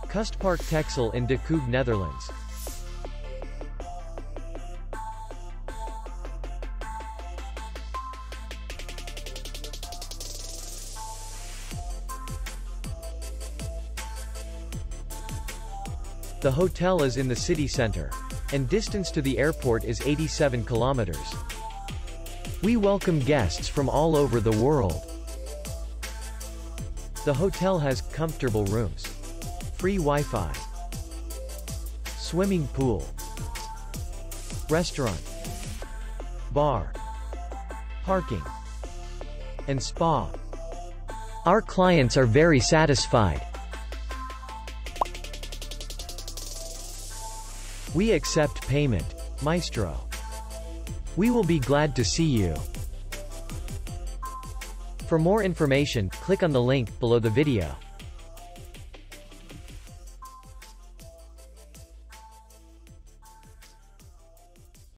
Kustpark Texel in de Koog, Netherlands. The hotel is in the city center, and distance to the airport is 87 kilometers. We welcome guests from all over the world. The hotel has comfortable rooms, free Wi-Fi, swimming pool, restaurant, bar, parking, and spa. Our clients are very satisfied. We accept payment, Maestro. We will be glad to see you. For more information, click on the link below the video.